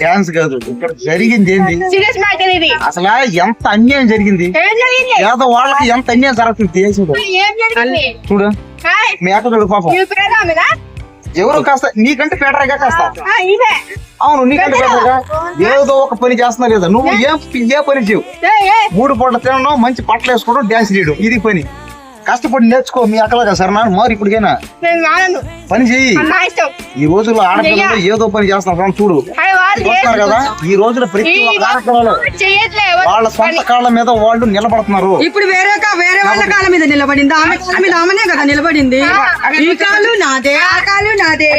Dance కాదు, ఇక్కడ జరిగింది ఏంటి అసలు? ఎంత అన్యాయం జరిగింది, ఏదో వాళ్ళకి ఎంత అన్యాయం జరుగుతుంది దేశంలో. చూడు మేకలు పాపం, ఎవరు కాస్త నీకంటే బెటర్గా కాస్త. అవును, నీకంటే బెటర్గా ఏదో ఒక పని చేస్తున్నా లేదా? నువ్వు ఏ పని చేయవు, 3 పూటలు తినడం, మంచి బట్టలు వేసుకోవడం, డాన్స్ చేయడం, ఇది పని. కష్టపడి నేర్చుకో మీ అక్కలాగా సరేనా? మరి ఇప్పటికైనా పని చెయ్యి. ఈ రోజుల్లో ఆడపిల్లలు ఏదో పని చేస్తున్నారు చూడు, చూస్తున్నారు కదా. ఈ రోజుల్లో ప్రతి ఒక్క ఆడపిల్లలు వాళ్ళ సొంత కాళ్ళ మీద వాళ్ళు నిలబడుతున్నారు. ఇప్పుడు వేరే వాళ్ళ కాళ్ళ మీద నిలబడింది, ఆమె కాళ్ళ మీద ఆమెనే కదా నిలబడింది. ఈ కాలు నాదే, ఆ కాలు నాదే,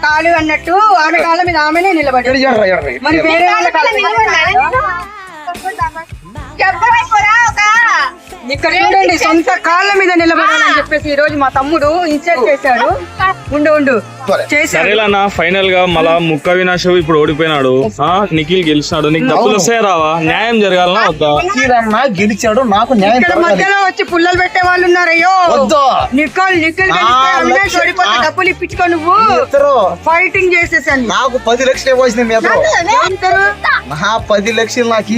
కాలు అన్నట్టు ఆమె కాళ్ళ మీద ఆమెనే నిలబడింది. మరి వేరే వాళ్ళ కాళ్ళ ఇక్కడ చూడండి, సొంత కాళ్ళ మీద నిలబడాలని చెప్పేసి ఈ రోజు మా తమ్ముడు ఇన్సల్ట్ చేశాడు. ఉండు సరేలన్నా, ఫైనల్ గా మళ్ళా ముక్క వినాశ్ ఇప్పుడు ఓడిపోయినాడు, నిఖిల్ గెలిచినాడు. నీకు డబ్బులు వస్తాయి రావా? న్యాయం జరగాలనా వద్దా? గెలిచాడు, నాకు న్యాయం. ఇక్కడ మధ్యలో వచ్చి పుల్లలు పెట్టే వాళ్ళు ఉన్నారు. అయ్యో నిఖిల్ ఓడిపోతే డబ్బులు ఇప్పించుకో, నువ్వు ఫైటింగ్ చేసేసాను. నాకు 10 లక్షలు ఇవ్వాల్సింది మీద, నా 10 లక్షలు నాకు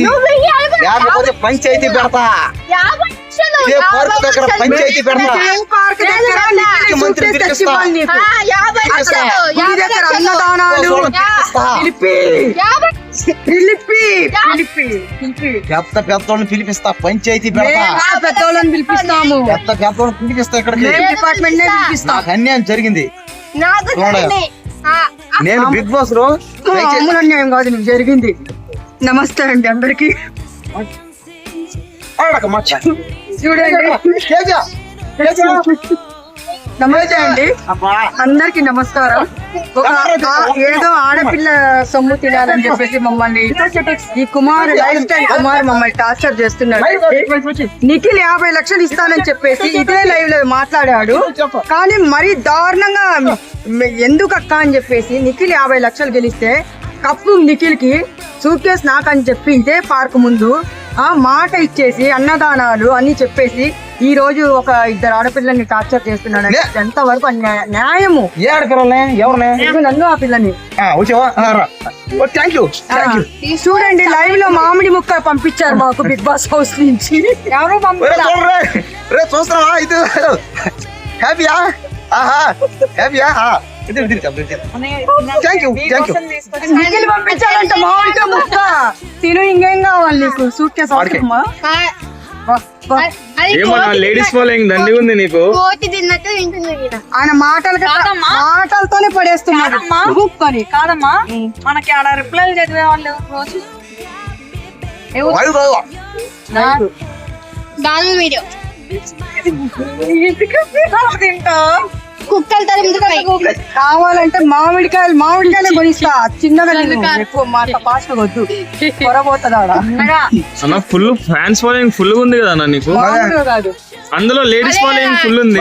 లేకపోతే పంచాయతీ పెడతా. పార్క్ దగ్గర పంచాయతీ పెడతా, మంత్రి అన్నదానాలు పెద్దోళ్ళని పిలిపిస్తా, పంచాయతీ పెడతా, పెద్దోళ్ళని పిలిపిస్తాము, పెద్దోళ్ళని పిలిపిస్తా. ఇక్కడికి నాకు అన్యాయం జరిగింది. నేను బిగ్ బాస్ లో అన్యాయం కాదు, నీకు జరిగింది. నమస్తే అండి అందరికి. చూడండి, నమస్తే అండి అందరికి నమస్కారం. ఏదో ఆడపిల్ల సొమ్ము తినాలని చెప్పేసి మమ్మల్ని ఈ కుమార్ లైఫ్ స్టైల్ కుమార్ మమ్మల్ని టార్చర్ చేస్తున్నాడు. నిఖిల్ 50 లక్షలు ఇస్తానని చెప్పేసి ఇదే లైవ్ లో మాట్లాడాడు, కానీ మరీ దారుణంగా ఎందుకు అక్క అని చెప్పేసి నిఖిల్ 50 లక్షలు గెలిస్తే కప్పు నిఖిల్ కి సూట్ కేసు నాకని చెప్పి ఇదే పార్క్ ముందు మాట ఇచ్చేసి అన్నదానాలు అని చెప్పేసి ఈ రోజు ఒక 2 ఆడపిల్లల్ని టార్చర్ చేస్తున్నాడు. ఎంత వరకు న్యాయము? ఏ ఆడపిల్లనే? ఎవరిని? నన్ను ఆ పిల్లని. చూడండి, లైవ్ లో మామిడి ముక్క పంపించారు మాకు బిగ్ బాస్ హౌస్ నుంచి. ఎవరు చూస్తావా? ఇది హ్యాపీయా? పంపించాలంట మామిడికాయ ముక్క. తిను, ఇంకేం కావాలి నీకు? సూట్ కేసు అవసరమా? లేడీస్ ఫాలోయింగ్ దండి ఉంది నీకు. ఆయన మాటలతోనే పడేస్తున్నాడు. కాదమ్మా, మనకి ఆడ రిప్లైలు చదివే వాళ్ళు రోజు కావాలంటే మామిడికాయలు కొనిస్తా. చిన్నగా ఎక్కువ మాట పాస్ట్ వద్దు, పొరపోతుందా? ఫుల్ ఫ్యాన్స్ ఫాలోయింగ్ ఫుల్ ఉంది కదా నీకు. కాదు, అందులో లేడీస్ ఫాలోయింగ్ ఫుల్ ఉంది.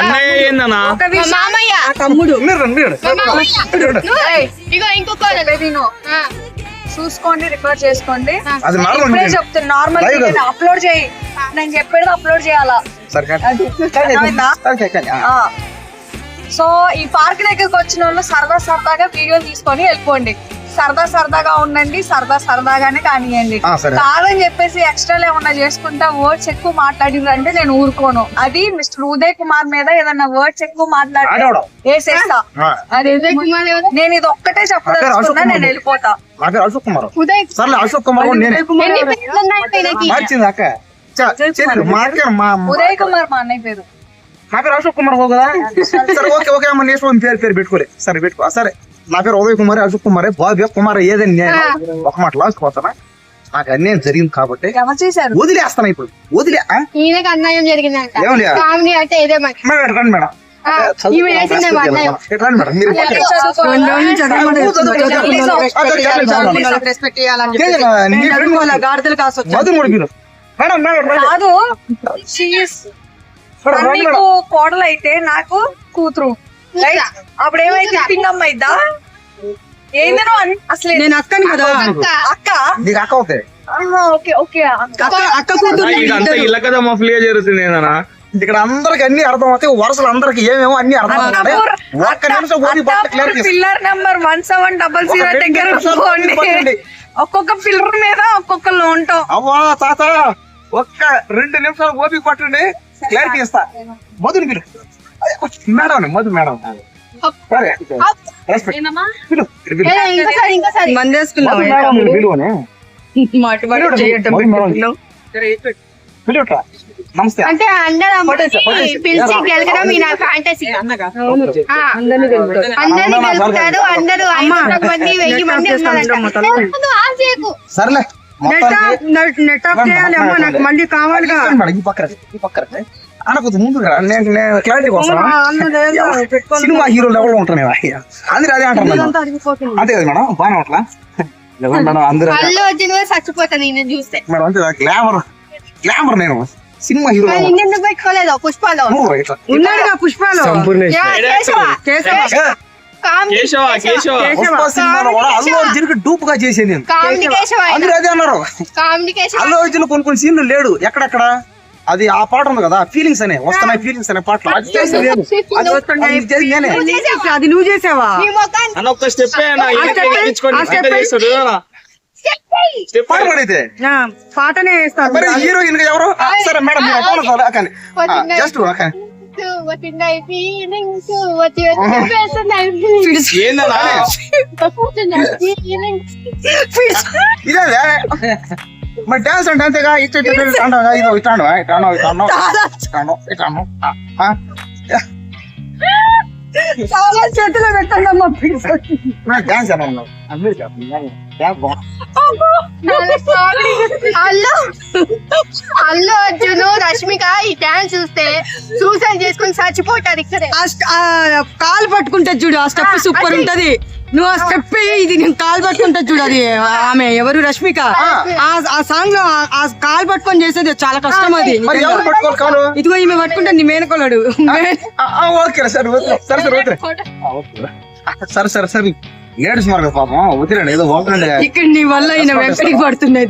అన్నయ్య ఏందన్నా? తమ్ముడు చూసుకోండి, రికార్డ్ చేసుకోండి. చెప్తాను నార్మల్ అప్లోడ్ చేయి, నేను చెప్పేది అప్లోడ్ చేయాలా. సో ఈ పార్క్ దగ్గరకు వచ్చిన వాళ్ళు సరదాగా వీడియో తీసుకొని వెళ్ళిపోండి. సరదాగా ఉండండి, సరదాగానే కానివ్వండి. కాదని చెప్పేసి ఎక్స్ట్రా ఏమన్నా చేసుకుంటా వర్డ్స్ ఎక్కువ మాట్లాడిందంటే నేను ఊరుకోను. అది మిస్టర్ ఉదయ్ కుమార్ మీద ఏదన్నా వర్డ్స్ ఎక్కువ మాట్లాడి వేసేస్తా. నేను ఇది ఒక్కటే చెప్పదలుచుకున్నా, నేను వెళ్ళిపోతా. ఉదయ్ కుమార్ మా అన్నయ్య పేరు. నా పేరు అశోక్ కుమార్ కదా. పేరు పెట్టుకోలే. సరే పెట్టుకో. సరే, నా పేరు ఉదయ్ కుమార్, అశోక్ కుమార్, బాబు కుమార్, ఏదని నేను ఒక మాట లాసుకుపోతానా? నాకు అన్యాయం జరిగింది కాబట్టి వదిలేస్తాను. ఇప్పుడు అన్యాయం జరిగింది మేడం. కోడలు అయితే నాకు కూతురు. అప్పుడు ఏమైతే పింగమ్మ అయిద్దా? ఏందనో అసలు నేను అక్కని కదా. అక్క అక్క అవుతాయి. ఓకే అక్క కూతురు ఇదంతా ఇళ్ళ కదా మఫ్లిగా జరుగుతుంది. ఏందన్నా ఇక్కడ అందరికి అన్ని అర్థం అవుతాయి, వరుసలు అందరికి ఏమేమో అన్ని అర్థం అవుతాయి. ఒక్క నిమిషం ఓడి పిల్లర్ నెంబర్ 1700 దగ్గర పోండి. ఒక్కొక్క పిల్లర్ మీద ఒక్కొక్కళ్ళు ఉంటాం. అవ్వా తాత ఒక్క 2 నిమిషాలు ఓపిక పట్టండి, క్లారిటీ ఇస్తా. మధుని పిలు మేడం, మధు మేడం. సరే, రెస్పెక్ట్. పిలు, పిలు. ఇంకోసారి మందేసుకున్నాం. మధు మేడం మీరు పిలువనే. మాట్లాడి చేయటం పిలువట్రా. నమస్తే. అంటే అందరూ అమ్మాయిని పిలిచి గెలకడం ఈ నా ఫ్యాంటసీ. అందరిని గెలుపుతారు, అందరూ 500 మంది 1000 మంది ఉన్నారు. సర్లే నెట్ ఆఫ్ చేయాలి అమ్మా, నాకు మళ్ళీ కావాలిగా. ఈ పక్కన అనకొద్దు ముందు నేను క్లారిటీ కోసం సినిమా హీరోలు ఎవరు ఉంటాను అందరూ అదే అంటారు. అంతే కదా మేడం, బాగా అట్లా మేడం అందరూ అల్లు అర్జున్ చచ్చిపోతాను నేను చూస్తే. మేడం అంతే గ్లామర్ నేను సినిమా హీరో నిన్నెందుకు పెట్టుకోలేదు పుష్పాలో ఉన్నాడుగా పుష్పాలో. పుష్ప సినిమాలో కూడా అల్లు అర్జున్ కి డూప్ గా చేసేది నేను. కామెడీ కేశవ అందరూ అదే అన్నారు. కామెడీ కేశవ అల్లు అర్జున్ కొన్ని సీన్లు లేడు ఎక్కడెక్కడ. అది ఆ పాట ఉంది కదా, ఫీలింగ్స్ అనే వస్తున్నాయి, ఫీలింగ్స్ అనే పాటలు అది చేసేది నేను. అది నువ్వు చేసావా? నీ ముఖాన్ని అన్న ఒక్క స్టెప్ పాట పాడైతే పాటనే వేస్తాను. మరి హీరోయిన్ గా ఎవరు? సరే మేడం మీరు జస్ట్ వచ్చినాయి ఫీలింగ్స్ వచ్చేస్తున్నాయి ఏందన్నా ఇదే మరి డాన్స్ అంటే అంతేగా ఇట్టాండగా ఇదో ఇట్టాండు చాలా చేతిలో పెట్టండి అమ్మా. డాన్స్ ఎలా ఉన్నావు? అల్లు అర్జున్ రష్మిక ఈ డాన్స్ చూస్తే సూసైడ్ చేసుకుని చచ్చిపోతారు ఇక్కడే. కాలు పట్టుకుంటా చూడు, ఆ స్టెప్ సూపర్ ఉంటది. నువ్వు ఆ స్టెప్ ఇది నేను కాలు పట్టుకుంటా చూడు. అది ఆమె ఎవరు? రష్మిక. ఆ సాంగ్ లో ఆ కాలు పట్టుకొని చేసేది చాలా కష్టం. అది ఇదిగో ఈమె పట్టుకుంటా నీ మేనకోలాడు. ఓకే సరే లేడీస్ మార్గ పాపం వదిలేండి ఏదో ఇక్కడ నీ వల్ల ఈయన వెంకటికి పడుతున్నాయి.